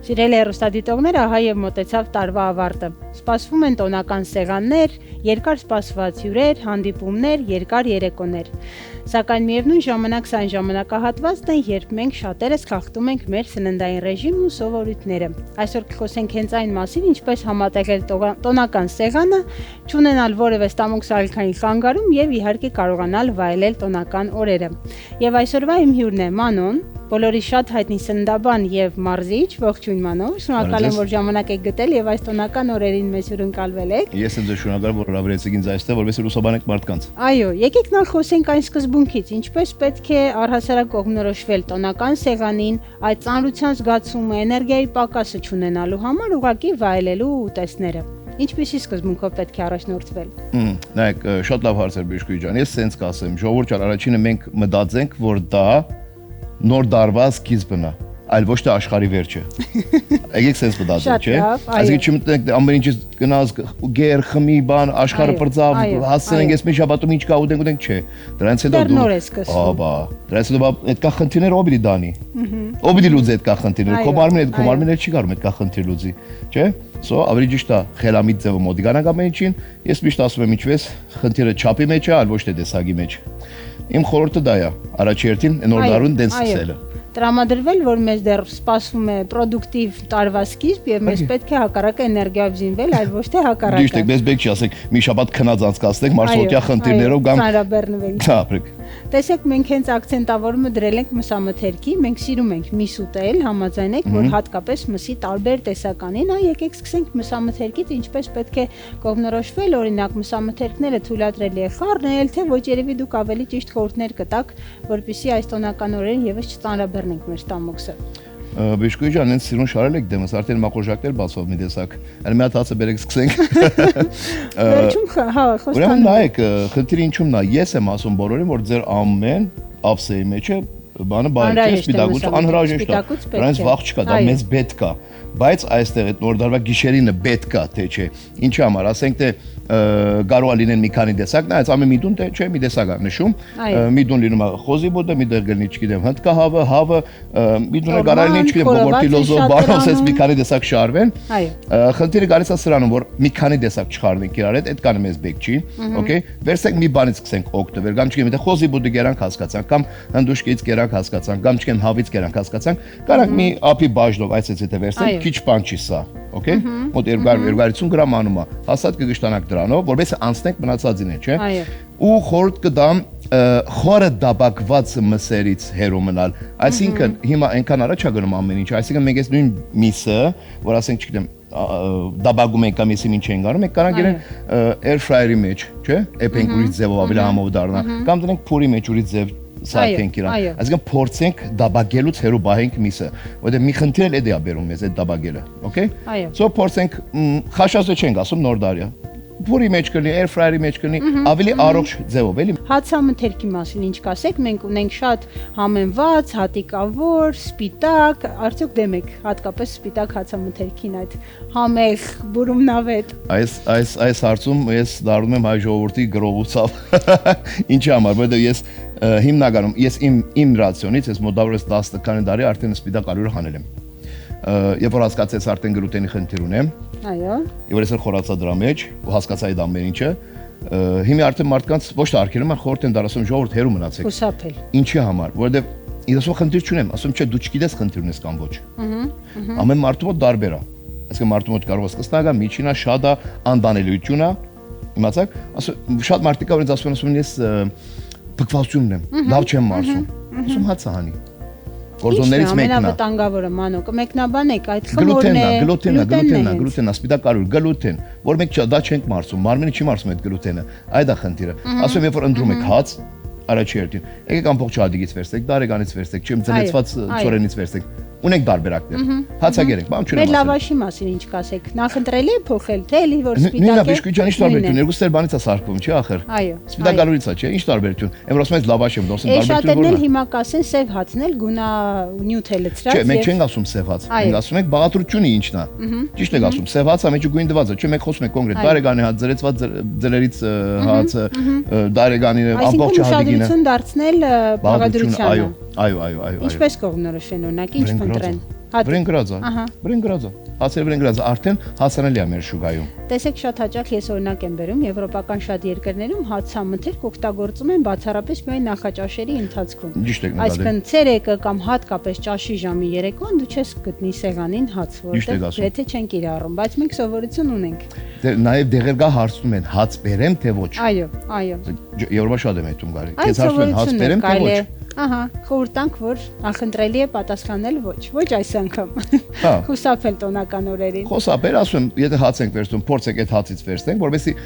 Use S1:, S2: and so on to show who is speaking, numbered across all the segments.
S1: Սիրելի հեռուստադիտողներ, ահա եւ մոտեցավ տարվա ավարտը։ Սպասվում են տոնական սեղաններ, երկար սպասված հյուրեր, հանդիպումներ, երկար երեկոներ։ Սակայն միևնույն ժամանակ սա այն ժամանակահատվածն է, երբ մենք շատերս խախտում ենք մեր սննդային ռեժիմն ու սովորույթները։ Այսօր կխոսենք հենց այն մասին, ինչպես համատեղել տոնական սեղանը, չունենալ որևէ ստամոքսային խանգարում եւ իհարկե կարողանալ վայելել տոնական օրերը։ Եվ այսօրվա իմ հյուրն է Մանոն, բոլորի շատ հայտնի սննդաբան եւ մարզիչ, ողջույն Մանո, շնորհակալ եմ, որ ժամանակ եք գտել եւ այս տոնական օրերին մեզ հյուրընկալվել եք։
S2: Ես եմ ձեզ շնորհակալ, որ հրավիրեցիք ինձ այստեղ, որովհետեւ լուսաբանեք մարդկանց։
S1: Այո, եկեք նախ խոսենք այն սկզբունքից, ինչպես պետք է առհասարակ կողմնորոշվել տոնական սեղանին, այդ ծանրության զգացումը, էներգիայի պակասը չունենալու համար ուղղակի վայելելու ուտեստները։ Ինչպիսի սկզբունքով պետք է առաջնորդվել։
S2: Նայեք, շատ լավ հարց է Բիշկուի ջան։ Ես սենց կասեմ, ժողովուրդ ջան, առաջինը մենք մտածենք, որ դա նոր դարվա սկիզբն է, այլ ոչ թե աշխարհի վերջը։ Եկեք սենց մտածենք, չէ՞։ Այսինքն չմտնենք ամեն ինչից գնաց գեր, խմի, բան, աշխարհը բրձավ, հասցնենք այս մի շաբաթում ինչ կա ուտենք, չէ։ Դրանից հետո
S1: դեռ նոր է սկսվում։
S2: Ահա, դրանից հետո այդ կա խնդիրներ ո՞բիդի դանի։ Ո՞բիդի լուծի այդ կա խնդիրները։ Քո մարմինը չի կարող այդ կա խնդիր լուծի, չէ՞։ Սո ավելի ճիշտ է խելամիտ ձևով մոտիկանանք ամեն ինչին։ Ես միշտ ասում եմ ինչպես խնդիրը չափի մեջ է, այլ ոչ թե տեսակի մեջ։ Իմ խորհուրդը դա է, առաջի հերթին նոր դարուն դեն սկսելը։
S1: Տրամադրվել, որ մեզ դեռ սպասվում է պրոդուկտիվ տարվա սկիզբ եւ մեզ պետք է հակառակը էներգիայով զինվել, այլ ոչ թե հակառակը։
S2: Ճիշտ է, մեզ պետք չի ասենք մի շաբաթ քնած անցկացնենք մարսողյա խնդիրներով կամ
S1: ծանրաբեռնվենք։
S2: Ապրեք։
S1: Տեսեք, մենք հենց ակցենտավորումը դրել ենք մսամթերքի, մենք սիրում ենք միս ուտել, համաձայնեք, որ հատկապես մսի տարբեր տեսականին, եկեք սկսենք մսամթերքից, ինչպես պետք է կողմնորոշվել, օրինակ մսամթերքները թույլատրելի է խառնել, թե ոչ, երևի դուք ավելի ճիշտ խորհուրդներ կտաք, որպեսզի այս տոնական օրերին եւս չծանրաբեռնենք մեր ստամոքսը։
S2: Բիշկուի ջան, ինձ սիրուն շարել եք դեմս, արդեն մակոժակներ բացով մի տեսակ։ Այլ մի հատ հացը բերեք սկսենք։
S1: Վերջում հա, խոստանում։
S2: Ուրեմն նայեք, խնդիրը ինչումն է, ես եմ ասում բոլորին, որ ձեր ամեն ապսեի մեջ է բանը բայ չէ, սպիտակուց անհրաժեշտ է։ Դրանից վախ չկա, դա մեզ պետք է։ Բայց այստեղ այդ նոր դարվա գիշերինը պետք է, թե չէ։ Ինչի համար, ասենք թե կարող է լինեն մի քանի տեսակ, նայած ամեն մի դուն թե չէ, մի տեսակ է նշում, մի դուն լինում է խոզի բոդը, մի դեր գլնի, չգիտեմ, հնդկահավը, մի դուն է կարող լինի, չգիտեմ, բողորտիլոզով, բանոս, այս մի քանի տեսակ շարվեն։ Խնդիրը գալիս է սրանում, որ մի քանի տեսակ չխառնենք իրար հետ, այդ կանը մեզ բեք չի, օքեյ։ Վերցեք մի բանից սկսենք օգտվել, կամ չգիտեմ, թե խոզի բոդը գերանք հասկացանք, կամ հնդուշկից գերանք հասկացանք, կամ չգիտեմ, հավից գերանք հասկացանք, կարանք մի ափի բաժնով այսպես եթե վերցնենք, քիչ բան չի սա, օքեյ։ Մոտ 250 գրամ անում է, հաստատ կգշտանաք դրանով, որովհետեւ անցնենք մնացածին է, չէ։ Ու խորտ կդամ խորը դաբակված մսերից հերո մնալ։ Այսինքն հիմա այնքան առաջ է գնում ամեն ինչ, այսինքն մենք այս նույն միսը, որ ասենք, չգիտեմ, դաբագում ենք կամ եսի ինչ ենք անում, մենք կարող ենք air fryer-ի մեջ, չէ՞, էփենք ուրիշ ձևով ավելի համով դառնա, կամ դնենք փորի մեջ ուրիշ ձև սարքենք իրան։ Այսինքն փորձենք դաբագելուց հերո բահենք միսը, որտեղ մի խնդիր էլ է բերում մեզ այդ դաբագելը, օքեյ։ Սո փորձենք խաշածը չենք ասում նոր դարյա։ Փորի մեջ կլինի, air fryer-ի մեջ կլինի, ավելի առողջ ձևով, էլի։
S1: Հացամթերքի մասին ինչ կասեք, մենք ունենք շատ համեմված, հատիկավոր, սպիտակ, արդյոք դեմ եք հատկապես սպիտակ հացամթերքին այդ համեղ, բուրումնավետ։
S2: Այս հարցում ես դառնում եմ հայ ժողովրդի գրողուցավ։ Ինչի համար, որովհետև ես հիմնականում ես իմ ռացիոնից ես մոտավորապես 10 քանի տարի արդեն սպիտակ ալյուրը հանել եմ։ Երբ որ հասկացես արդեն գլուտենի խնդիր ունեմ,
S1: այո,
S2: եւ որ ես խորացա դրա մեջ ու հասկացա այդ ամեն ինչը, հիմա արդեն մարդկանց ոչ թե արկելում են խորտ են դարասում ժողովուրդ հերու մնացեք։
S1: Խուսափել։
S2: Ինչի համար, որովհետեւ ես ասում խնդիր չունեմ, ասում չէ դու չգիտես խնդիր ունես կամ ոչ։ Ամեն մարդու մոտ տարբեր է։ Այսինքն մարդու մոտ կարող է սկսնագա, միջինա, շատ է, անդանելիություն է։ Իմացաք, ասում շատ մարդիկ կա, որ ինձ ասում են ես փքվածություն ունեմ, լավ չեմ մարսում։ Ասում հացը հանի։ Գործոններից մեկն է։
S1: Ամենավտանգավորը մանո, կմեկնաբանեք այդ խմորն է,
S2: գլուտենը, սպիտակ ալյուր, գլուտեն, որ մենք դա չենք մարսում, մարմինը չի մարսում այդ գլուտենը, այդ է խնդիրը։ Ասում եմ, երբ որ ընտրում եք հաց, առաջի հերթին, եկեք ամբողջ հադիգից վերցրեք, դարեգանից վերցրեք, չեմ ձնեցված ծորենից վերցրեք, ունենք տարբերակներ։ Հացագերեք, բան չունեմ ասել։
S1: Մեր լավաշի մասին ինչ կասեք։ Նախընտրելի է փոխել, թե էլի որ սպիտակ է։
S2: Նույնա Բիշկուի ջան, ինչ տարբերություն, երկուսը բանից է սարքում, չի ախր։ Սպիտակ ալյուրից է, չէ՞, ինչ տարբերություն։ Եմ ասում ես լավաշ եմ, դասում
S1: Շատերն
S2: տարբերությունը։
S1: էլ հիմա կասեն սև հացն էլ գունա նյութ է լցրած։
S2: Չէ, մենք չենք ասում սև հաց, մենք ասում ենք բաղադրությունը ինչն է։ Ճիշտ եք ասում, սև հացը մեջը գույն դված է, չէ՞, մենք խոսում ենք կոնկրետ դարեգանի հաց, ձրեցված ձրերից հացը, դարեգանի ամբողջ հադիգինը։
S1: Այսինքն դարձնել բաղադրությանը։
S2: Այո։
S1: Ինչպես կողմնորոշեն օրինակ, ինչ փնտրեն։
S2: Վրեն գրած է։ Վրեն գրած է։ Հացերը վրեն գրած է, արդեն հասանելի է մեր շուկայում։
S1: Տեսեք, շատ հաճախ ես օրինակ եմ բերում եվրոպական շատ երկրներում հացամթերք օգտագործում են բացառապես միայն նախաճաշերի ընթացքում։
S2: Ճիշտ եք նկատել։
S1: Այսինքն ցերեկը կամ հատկապես ճաշի ժամի երեկոն դու չես գտնի սեղանին հաց, որտեղ գրեթե չեն կիրառում, բայց մենք սովորություն ունենք։
S2: Նաև դեղեր գա հարցնում են հաց բերեմ թե ոչ։
S1: Այո, այո։
S2: Եվրոպա շատ եմ հետում գալի։ Քեզ հարցնում են հաց բերեմ թե ոչ։
S1: Ահա, խորտանք, որ ախնդրելի է պատասխանել ոչ այս անգամ։ Խուսափել տոնական օրերին։
S2: Խոսապեր, ասում եմ, եթե հաց ենք վերցնում, փորձեք այդ հացից վերցնենք, որովհետեւ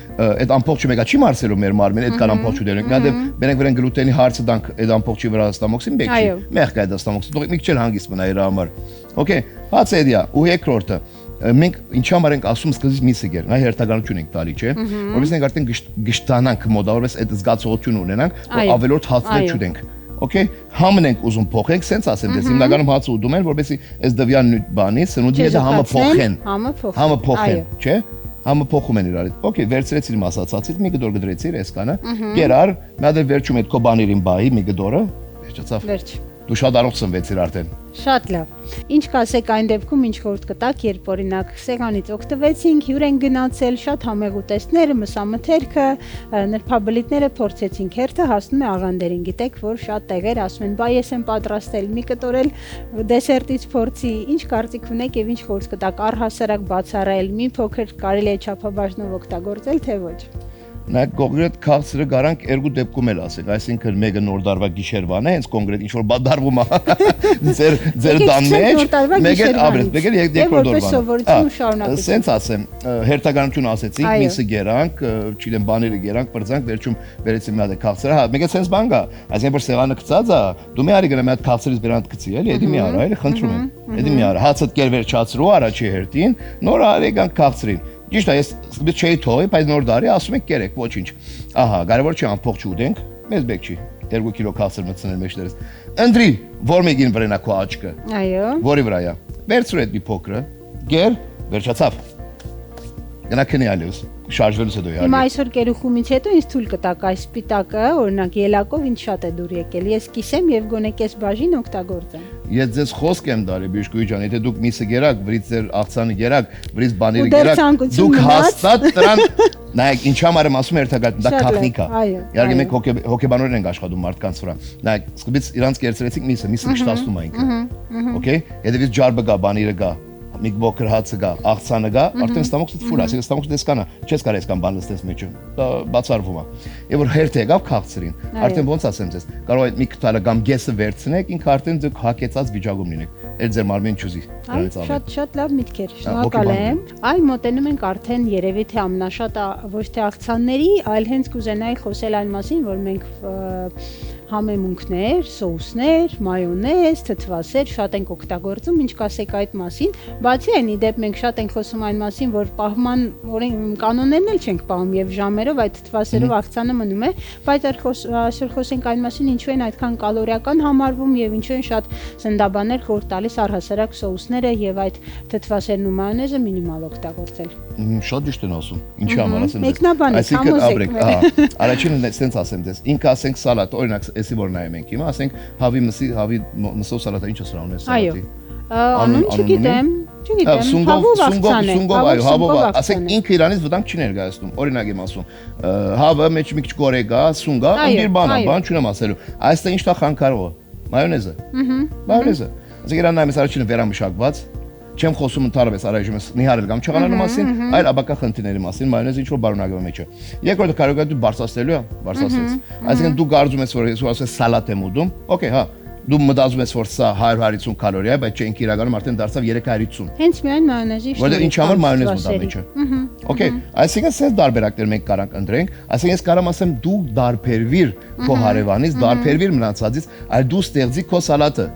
S2: այդ ամփոփչը մեկա չի մարսելու մեր մարմինը, այդ կան ամփոփչու դերենք։ Մի հատ բերենք վրան գլուտենի հարցը դանք այդ ամփոփչի վրա ստամոքսին մեկ չի։ Մեղք է դա ստամոքսը, դուք մի քիչ հանգիստ մնա իր համար։ Okay, հացը էդիա, ու երկրորդը մենք ինչ համար ենք ասում սկզբից միսը գեր, նա հերթականություն ենք տալի, չէ՞, որովհետեւ մենք արդեն գշտանանք մոդավորապես այդ զգացողություն ունենանք, որ ավելորդ հացներ չունենք։ Okay, համն ենք ուզում փոխենք, սենց ասեմ, դες հիմնականում հացը ուտում են, որովհետեւ այս դվյան բանի սնունդի հետ համը փոխեն։ Համը փոխեն, չէ՞։ Համը փոխում են իրար հետ։ Okay, վերցրեցիր մասացածից, մի գդոր գդրեցիր այսքանը, գերար, մի հատ վերջում այդ քո բաներին բայի մի գդորը, վերջացավ։ Վերջ։ Դու շատ առողջ ծնվեցիր արդեն։
S1: Շատ լավ։ Ինչ կասեք այն դեպքում, ինչ խորտ կտակ, երբ օրինակ սեղանից օգտվեցինք, հյուր են գնացել, շատ համեղ ուտեստները, մսամթերքը, նրբաբլիթները փորձեցինք, հերթը հասնում է աղանդերին։ Գիտեք, որ շատ տեղեր ասում են, բայ ես եմ պատրաստել, մի կտորել դեսերտից փորձի, ինչ կարծիք ունեք եւ ինչ խորտ կտակ, առհասարակ բացառել, մի փոքր կարելի է չափաբաժնով օգտագործել, թե ոչ։
S2: Նայեք կոնկրետ քաղցրը garanք երկու դեպքում էլ ասենք, այսինքն մեկը նոր դարվա գիշերվան է, հենց կոնկրետ ինչ որ բադարվում է ձեր տան մեջ, մեկը ապրես, մեկը երկրորդ օրվան։ Սենց ասեմ, հերթականություն ասեցինք, միսը գերանք, չգիտեմ բաները գերանք, բրձանք, վերջում վերեցին մի հատ քաղցրը, հա, մեկը սենց բան կա, այսինքն որ սեղանը գծած է, դու մի արի գնա մի հատ քաղցրից բերանդ գցի, էլի, էդի մի արա, էլի, խնդրում եմ, էդի մի արա, հացդ կեր վերջացրու առաջի հերթին, նոր արի գանք քաղցրին։ Ճիշտ է, ես սկզբից չէի թողի, բայց նոր դարի ասում եք կերեք, ոչինչ։ Ահա, կարևոր չի ամփոփ չուտենք, մեզ բեք չի։ 2 կիլո քաղցր մտցնել մեջներս։ Ընտրի, որ մեկին վրենա քո աչքը։ Այո։ Որի վրա է։ Վերցրու այդ մի փոքրը, գեր, վերջացավ։ Գնա քնի ալյուս, շարժվելուց հետո իհարկե։
S1: Հիմա այսօր կերուխումից հետո ինձ թույլ կտակ այս սպիտակը, օրինակ ելակով ինձ շատ է դուր եկել։ Ես կիսեմ եւ գոնե կես բաժին օգտագործեմ։
S2: Ես ձեզ խոսք եմ դարի Բիշկուի ջան, եթե դուք միսը գերակ, վրից ձեր աղցանը գերակ, վրից բաները գերակ, դուք հաստատ դրան նայեք ինչ համար եմ ասում երթագայթ, դա քախնիկ է։ Իհարկե մենք հոգեբանորեն ենք աշխատում մարդկանց վրա։ Նայեք, սկզբից իրանց կերծրեցինք միսը գշտացնում է ինքը։ Okay, հետևից ջարբը գա, բաները գա, մի բոքր հացը գա, աղցանը գա, արդեն ստամոքսը ֆուր, այսինքն ստամոքսը դեսկանա, չես կարող այսքան բան լստես մեջը, դա բացառվում է։ Եվ որ հերթ եկավ քաղցրին, արդեն ոնց ասեմ ձեզ, կարող է մի քթալը կամ գեսը վերցնեք, ինքը արդեն դուք հակեցած վիճակում լինեք, այդ ձեր մարմին չուզի դրանից ավելի։
S1: Շատ լավ միտք էր, շնորհակալ եմ։ Այ մոտենում ենք արդեն երևի թե ամենաշատը ոչ թե աղցանների, այլ հենց կուզենայի խոսել այն մասին, որ մենք համեմունքներ, սոուսներ, մայոնեզ, թթվասեր շատ ենք օգտագործում, ինչ կասեք այդ մասին։ Բացի այն իդեպ մենք շատ ենք խոսում այն մասին, որ պահման կանոններն էլ չենք պահում եւ ժամերով այդ թթվասերով աղցանը մնում է, բայց այսօր խոսենք այն մասին, ինչու են այդքան կալորիական համարվում եւ ինչու են շատ սննդաբաններ խորտ տալիս առհասարակ սոուսները եւ այդ թթվասերն ու մայոնեզը մինիմալ օգտագործել։
S2: Շատ ճիշտ են ասում։ Ինչի համար ասեմ դες։
S1: Մեկնաբանից համոզեք։
S2: Առաջինը sense ասեմ դες։ Ինքը ասենք սալատ, օրինակ, էսի որ նայում ենք հիմա, ասենք հավի մսով սալատը ինչ է սրանն է սալատի։
S1: Անուն չգիտեմ։
S2: Սունգով, այո, հավով, ասենք ինքը իրանից վտանգ չի ներկայացնում։ Օրինակ եմ ասում, հավը մեջ մի քիչ կորեգա, սունգա, անգիր բան չունեմ ասելու։ Այստեղ ինչ տա խանգարողը։ Մայոնեզը։ Մայոնեզը։ Ասենք իրան նայում ես առաջինը վերամշակված, չեմ խոսում ընդհանրապես առայժմ նիհարել կամ չեղանալու մասին, այլ աբակա խնդիրների մասին, մայոնեզը ինչ որ բարունակվում է մեջը։ Երկրորդը կարող է դու բարձրացնելու է, բարձրացրեց։ Այսինքն դու կարծում ես որ ես ասես սալատ եմ ուտում, օքեյ, հա, դու մտածում ես որ սա 150 կալորի է, բայց չենք իրականում արդեն դարձավ 350։
S1: Հենց միայն մայոնեզի շնորհիվ։
S2: Որտեղ ինչ համար մայոնեզ մտա մեջը։ Okay, այսինքն սենց դարբերակներ մենք կարանք ընտրենք, այսինքն ես կարամ ասեմ դու դարբերվիր քո հարևանից, դարբերվիր մնացածից, այլ դու ստեղծի քո սալատը։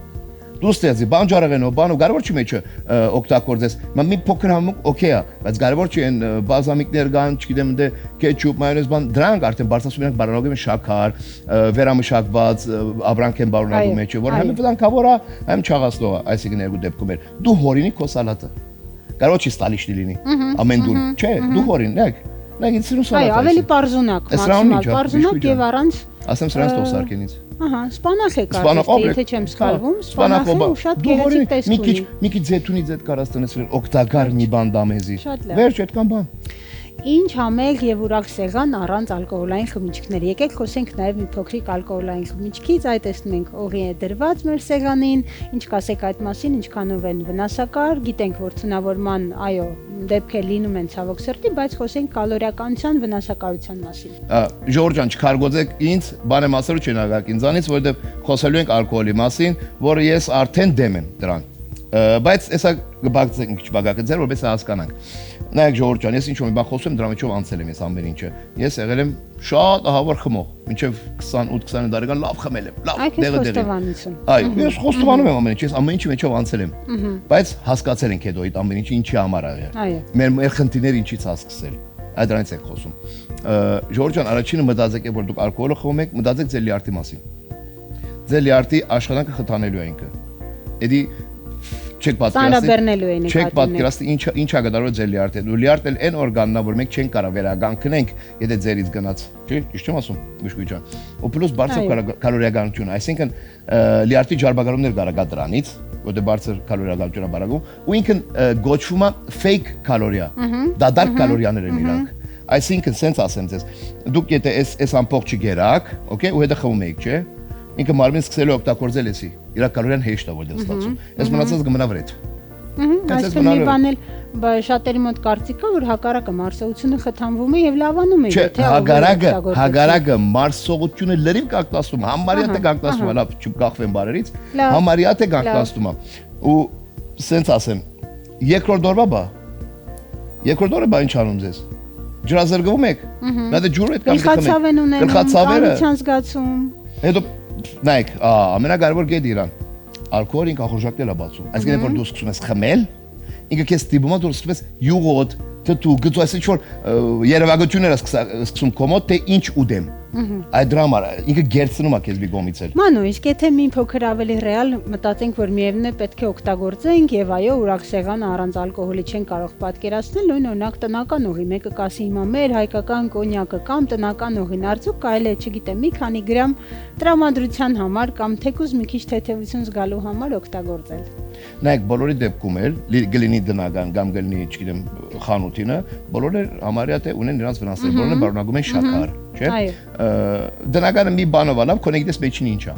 S2: Դու ստեղծի բանջարեղենով, բանով, կարևոր չի մեջը օգտագործես։ Մի փոքր համուկ օքեյ է, բայց կարևոր չի այն բազամիկներ կան, չգիտեմ, դե կետչուպ, մայոնեզ, բան, դրանք արդեն բարձրացում են բարոնագում են շաքար, վերամշակված, ապրանք են բարոնագում մեջը, որ հəm վտանգավոր է, հəm չաղացնող է, այսինքն երկու դեպքում էր։ Դու հորինի քո սալատը։ Կարևոր չի ստալիշնի լինի, ամեն դուր, չէ, դու հորին, նայեք ինձ սիրուն սալատ է։
S1: Այո, ավելի պարզունակ, մաքսիմալ պարզունակ եւ առանց
S2: ասեմ սրանց թող սարքենից։
S1: Ահա, սպանախ է կարծես, եթե չեմ սխալվում, սպանախ է ու շատ գեղեցիկ տեսք ունի։
S2: Մի քիչ ձեթունից այդ կարած տնեցրել, օգտակար մի բան դամեզի։ Վերջ այդքան բան։
S1: Ինչ համեղ եւ ուրախ սեղան առանց ալկոհոլային խմիչքների։ Եկեք խոսենք նաեւ մի փոքրիկ ալկոհոլային խմիչքից, այդ տեսնում ենք օղի է դրված մեր սեղանին, ինչ կասեք այդ մասին, ինչքանով են վնասակար, գիտենք որ թունավորման, այո, դեպքեր լինում են ցավոք սրտի, բայց խոսենք կալորիականության վնասակարության մասին։
S2: Ժորժ ջան, չքարգոծեք ինձ, բան եմ ասելու չեն ագակ ինձանից, որովհետեւ խոսելու ենք ալկոհոլի մասին, որը ես արդեն դեմ եմ դրան։ Բայց հեսա կբացենք մի քիչ բաղակը ձեր, որպես հասկանանք։ Նայեք Ժորժ ջան, ես ինչ-որ մի բան խոսում եմ, դրա մեջով անցել եմ ես ամեն ինչը։ Ես եղել եմ շատ ահավոր խմող, մինչև 28-29 տարեկան լավ խմել եմ, լավ
S1: դեղը։
S2: Այո, ես խոստովանում եմ ամեն ինչ, ես ամեն ինչի մեջով անցել եմ։ Բայց հասկացել ենք հետո այդ ամեն ինչը ինչի համար ա եղել։ Մեր խնդիրները ինչից ա սկսել։ Այդ դրանից ենք խոսում։ Ժորժ ջան, առաջինը մտածեք, որ դուք ալկոհոլը խմում եք, մտածեք ձեր լյարդի մասին։ Ձեր լյարդի աշխատանքը խթանելու է ինքը։ Էդի չեք պատկերացնի ինչա գդարով ձեր լյարդը։ Ու լյարդը այն օրգանն է, որ մենք չենք կարող վերագանքնենք, եթե ձերից գնաց։ Չի, ճիշտ եմ ասում, Գուշկուի ջան։ Ու պլյուս բարձր կալորիականություն, այսինքն լյարդի ջարբակալումներ կարող գա դրանից, որտեղ բարձր կալորիականություն է բարագում, ու ինքն գոչվում է fake կալորիա։ Դադար կալորիաներ են իրանք։ Այսինքն, սենց ասեմ ձեզ, դուք եթե այս ամփոփ չգերաք, օքեյ, ու հետո խմում եք, չէ՞։ Ինքը մարմինը սկսել է օգտագործել էսի։ Իր կալորիան հեշտ է որ դե ստացում։ Այս մնացածը կմնա վրեջ։
S1: Այսինքն մի բան էլ շատերի մոտ կարծիք կա, որ հակառակը մարսողությունը խթանվում է եւ լավանում է,
S2: եթե հագարակը մարսողությունը լրիվ կակտասում, համարյա թե կակտասում, լավ չկախվեն բարերից, համարյա թե կակտասում է։ Ու սենց ասեմ, երկրորդ օրվա երկրորդ օրը բա ինչ անում ձեզ։ Ջրազրկվում եք։ Դա դե ջուրը այդ կամ
S1: գլխացավեն զգացում։
S2: Հետո նայեք, ամենակարևոր գետ իրան։ Ալկոհոլը ինքը ախորժակնել է բացում։ Այսինքն որ դու սկսում ես խմել, ինքը քեզ ստիպում է դու սկսում ես յուղոտ, թթու, գծու, այսինքն որ երևակությունները սկսում կոմոդ, թե ինչ ուդեմ։ Այդ դրամա ինքը գերցնում է քեզ մի կողմից էլ։
S1: Մանո, իսկ եթե մի փոքր ավելի ռեալ մտածենք, որ միևնույն է պետք է օգտագործենք եւ այո, ուրախ սեղանը առանց ալկոհոլի չեն կարող պատկերացնել, նույն օրինակ տնական ուղի, մեկը կասի հիմա մեր հայկական կոնյակը կամ տնական ուղին, արդյոք կարելի է, չգիտեմ, մի քանի գրամ տրամադրության համար կամ թեկուզ մի քիչ թեթևություն զգալու համար օգտագործել։
S2: Նայեք, բոլորի դեպքում էլ գլինի դնական կամ գլինի, չգիտեմ, խանութինը, բոլորը համարյա թե ունեն նրանց վնասներ, բոլորը բարունակում են շաքար, չէ՞։ Դնականը մի բանով ալավ, կոնեկտես մեջին ինչա։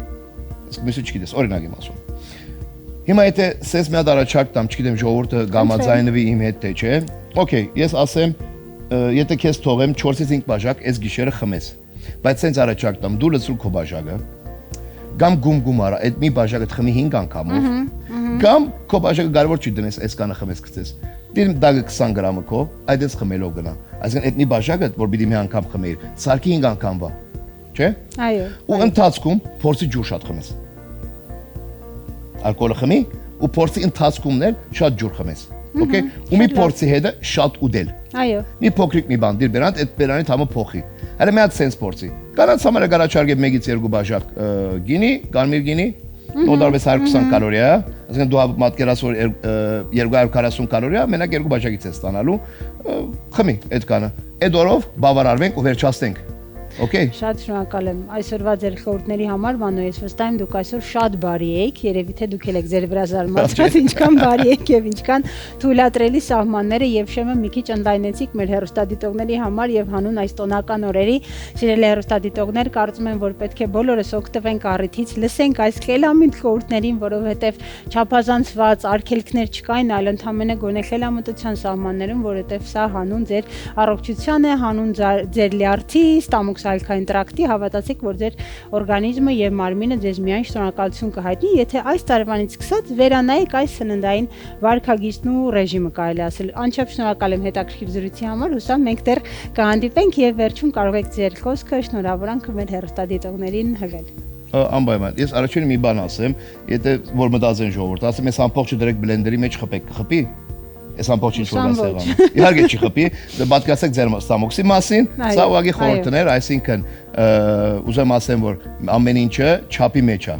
S2: Իսկ մյուսը չգիտես, օրինակ եմ ասում։ Հիմա եթե սենց մի հատ առաջարկ տամ, չգիտեմ, ժողովուրդը գամաձայնվի իմ հետ թե չէ։ Okay, ես ասեմ, եթե քեզ թողեմ 4-ից 5 բաժակ, այս գիշերը խմես։ Բայց սենց առաջարկ տամ, դու լցրու քո բաժակը։ Կամ գում արա, այդ մի բաժակը թխմի 5 անգամով։ Կամ քո բաժակը կարևոր չի դնես, այս կանը խմես գցես։ Դին դագը 20 գրամը քո, այդ էս խմելով գնա։ Այսինքն այդ մի բաժակը, որ պիտի մի անգամ խմեիր, սարքի 5 անգամ բա։ Չէ՞։
S1: Այո։
S2: Ու ընթացքում փորձի ջուր շատ խմես։ Ալկոհոլը խմի ու փորձի ընթացքումն էլ շատ ջուր խմես։ Okay։ Ու մի փորձի հետը շատ ուդել։
S1: Այո։
S2: Մի փոքրիկ մի բան դիր բերանդ, այդ բերանից համը փոխի։ Հələ մի հատ սենց փորձի։ Կանանց համար գարաչարգե 1-ից 2 բաժակ գինի, կարմիր գինի, նոդարվես 120 կալորիա, այսինքն դու մատկերաս որ 240 կալորիա, մենակ 2 բաժակից է ստանալու, խմի այդ կանը։ Այդ օրով բավարարվենք ու վերջացնենք։ Okay։
S1: Շատ շնորհակալ եմ այսօրվա ձեր խորհուրդների համար, Մանո, ես վստահ եմ դուք այսօր շատ բարի եք, երևի թե դուք եք ձեր վրա զարմացած, ինչքան բարի եք եւ ինչքան թույլատրելի սահմանները եւ շեմը մի քիչ ընդլայնեցիք մեր հեռուստադիտողների համար եւ հանուն այս տոնական օրերի, սիրելի հեռուստադիտողներ, կարծում եմ, որ պետք է բոլորս օգտվենք առիթից, լսենք այս խելամիտ խորհուրդներին, որովհետեւ չափազանցված արգելքներ չկային, այլ ընդհանրապես գոնե խելամտության սահմաններում, որովհետեւ սա հանուն ձեր առողջության է, հանուն ձեր լյարդի, ստամոք սալքային տրակտի, հավատացեք, որ ձեր օրգանիզմը եւ մարմինը ձեզ միայն շնորհակալություն կհայտնի, եթե այս տարվանից սկսած վերանայեք այս սննդային վարքագիծն ու ռեժիմը, կարելի ասել։ Անչափ շնորհակալ եմ հետաքրքիր զրույցի համար, հուսամ մենք դեռ կհանդիպենք եւ վերջում կարող եք ձեր խոսքը շնորհավորանք մեր հեռուստադիտողներին հղել։
S2: Անպայման, ես առաջին մի բան ասեմ, եթե որ մտածեն ժողովուրդ, ասեմ, ես ամբողջը դրեք բլենդերի մեջ խփեք, կխփի։ Այս ամբողջ ինչ որ ասեղանը։ Իհարկե չի խփի, պատկասեք ձեր ստամոքսի մասին, սա ուղղակի խորհուրդներ, այսինքն ուզեմ ասեմ, որ ամեն ինչը չափի մեջ է,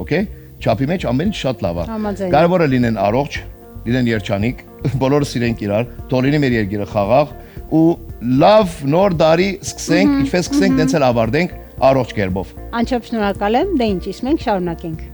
S2: okay։ Չափի մեջ ամեն ինչ շատ լավ է։ Կարևորը լինեն առողջ, լինեն երջանիկ, բոլորը սիրենք իրար, թողնի մեր երկիրը խաղաղ ու լավ նոր տարի սկսենք, ինչպես սկսենք, դենց էլ ավարտենք Առողջ կերպով։
S1: Անչափ շնորհակալ եմ, դե ինչ, իսկ մենք շարունակենք։